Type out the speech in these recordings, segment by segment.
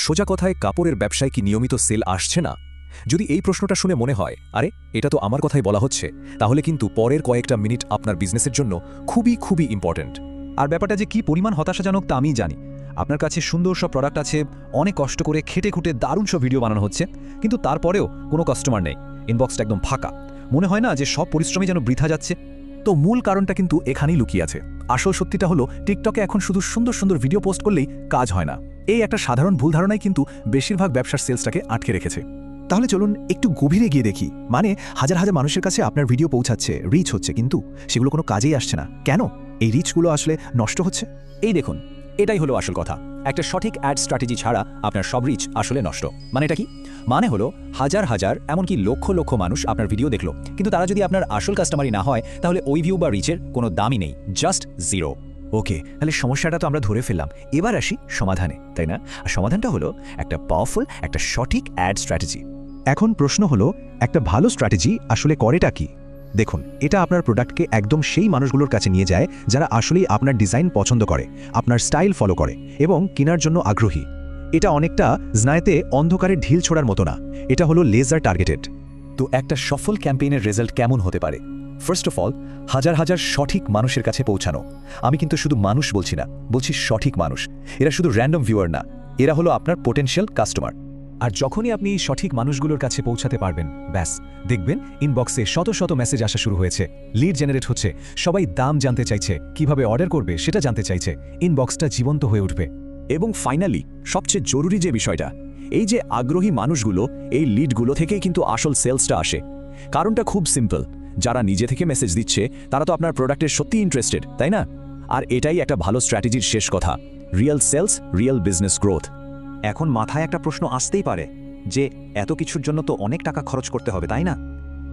সোজা কথায় কাপড়ের ব্যবসায় কি নিয়মিত সেল আসছে না? যদি এই প্রশ্নটা শুনে মনে হয় আরে এটা তো আমার কথাই বলা হচ্ছে, তাহলে কিন্তু পরের কয়েকটা মিনিট আপনার বিজনেসের জন্য খুবই খুবই ইম্পর্ট্যান্ট। আর ব্যাপারটা যে কি পরিমাণ হতাশাজনক তা আমি জানি। আপনার কাছে সুন্দর সব প্রোডাক্ট আছে, অনেক কষ্ট করে খেটে খুঁটে দারুণ সব ভিডিও বানানো হচ্ছে, কিন্তু তারপরেও কোনো কাস্টমার নেই, ইনবক্সটা একদম ফাঁকা। মনে হয় না যে সব পরিশ্রমই যেন বৃথা যাচ্ছে? তো মূল কারণটা কিন্তু এখানেই লুকিয়ে আছে। আসল সত্যিটা হলো টিকটকে এখন শুধু সুন্দর সুন্দর ভিডিও পোস্ট করলেই কাজ হয় না। এই একটা সাধারণ ভুল ধারণাই কিন্তু বেশিরভাগ ব্যবসার সেলসটাকে আটকে রেখেছে। তাহলে চলুন একটু গভীরে গিয়ে দেখি। মানে হাজার হাজার মানুষের কাছে আপনার ভিডিও পৌঁছাচ্ছে, রিচ হচ্ছে, কিন্তু সেগুলো কোনো কাজেই আসছে না কেন? এই রিচগুলো আসলে নষ্ট হচ্ছে। এই দেখুন, এটাই হলো আসল কথা। একটা সঠিক অ্যাড স্ট্র্যাটেজি ছাড়া আপনার সব রিচ আসলে নষ্ট। মানে এটা কি? মানে হলো হাজার হাজার এমনকি লক্ষ লক্ষ মানুষ আপনার ভিডিও দেখলো, কিন্তু তারা যদি আপনার আসল কাস্টমারই না হয়, তাহলে ওই ভিউ বা রিচের কোনো দামই নেই, জাস্ট জিরো। ওকে, তাহলে সমস্যাটা তো আমরা ধরে ফেললাম, এবার আসি সমাধানে, তাই না? আর সমাধানটা হলো একটা পাওয়ারফুল, একটা সঠিক অ্যাড স্ট্র্যাটেজি। এখন প্রশ্ন হলো, একটা ভালো স্ট্র্যাটেজি আসলে করেটা কি? দেখুন, এটা আপনার প্রোডাক্টকে একদম সেই মানুষগুলোর কাছে নিয়ে যায় যারা আসলেই আপনার ডিজাইন পছন্দ করে, আপনার স্টাইল ফলো করে এবং কেনার জন্য আগ্রহী। এটা অনেকটা জনায়েতে অন্ধকারে ঢিল ছোড়ার মতো না, এটা হলো লেজার টার্গেটেড। তো একটা সফল ক্যাম্পেইনের রেজাল্ট কেমন হতে পারে? ফার্স্ট অফ অল, হাজার হাজার সঠিক মানুষের কাছে পৌঁছানো। আমি কিন্তু শুধু মানুষ বলছি না, বলছি সঠিক মানুষ। এরা শুধু র্যান্ডম ভিউয়ার না, এরা হলো আপনার পোটেনশিয়াল কাস্টমার। আর যখনই আপনি সঠিক মানুষগুলোর কাছে পৌঁছাতে পারবেন, ব্যাস দেখবেন ইনবক্সে শত শত মেসেজ আসা শুরু হয়েছে, লিড জেনারেট হচ্ছে, সবাই দাম জানতে চাইছে, কিভাবে অর্ডার করবে সেটা জানতে চাইছে, ইনবক্সটা জীবন্ত হয়ে উঠবে। এবং ফাইনালি সবচেয়ে জরুরি যে বিষয়টা, এই যে আগ্রহী মানুষগুলো, এই লিডগুলো থেকেই কিন্তু আসল সেলসটা আসে। কারণটা খুব সিম্পল, যারা নিজে থেকে মেসেজ দিচ্ছে তারা তো আপনার প্রোডাক্টের সত্যি ইন্টারেস্টেড, তাই না? আর এটাই একটা ভালো স্ট্র্যাটেজির শেষ কথা, real sales, real business growth. এখন মাথায় একটা প্রশ্ন আসতেই পারে যে এত কিছুর জন্য তো অনেক টাকা খরচ করতে হবে, তাই না?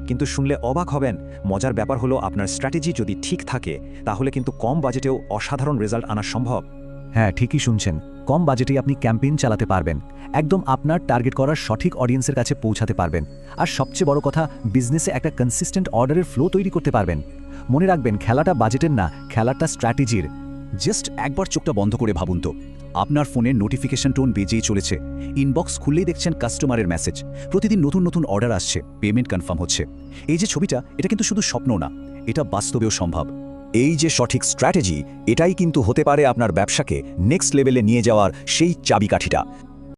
কিন্তু শুনলে অবাক হবেন, মজার ব্যাপার হলো আপনার স্ট্র্যাটেজি যদি ঠিক থাকে, তাহলে কিন্তু কম বাজেটেও অসাধারণ রেজাল্ট আনা সম্ভব। হ্যাঁ, ঠিকই শুনছেন, কম বাজেটেই আপনি ক্যাম্পেইন চালাতে পারবেন, একদম আপনার টার্গেট করার সঠিক অডিয়েন্সের কাছে পৌঁছাতে পারবেন। আর সবচেয়ে বড় কথা, বিজনেসে একটা কনসিস্টেন্ট অর্ডারের ফ্লো তৈরি করতে পারবেন। মনে রাখবেন, খেলাটা বাজেটের না, খেলাটা স্ট্র্যাটেজির। জাস্ট একবার চোখটা বন্ধ করে ভাবুন তো, আপনার ফোনের নোটিফিকেশন টোন বেজেই চলেছে, ইনবক্স খুললেই দেখছেন কাস্টমারের মেসেজ, প্রতিদিন নতুন নতুন অর্ডার আসছে, পেমেন্ট কনফার্ম হচ্ছে। এই যে ছবিটা, এটা কিন্তু শুধু স্বপ্ন না, এটা বাস্তবেও সম্ভব। এই যে সঠিক স্ট্র্যাটেজি, এটাই কিন্তু হতে পারে আপনার ব্যবসাকে নেক্সট লেভেলে নিয়ে যাওয়ার সেই চাবিকাঠিটা।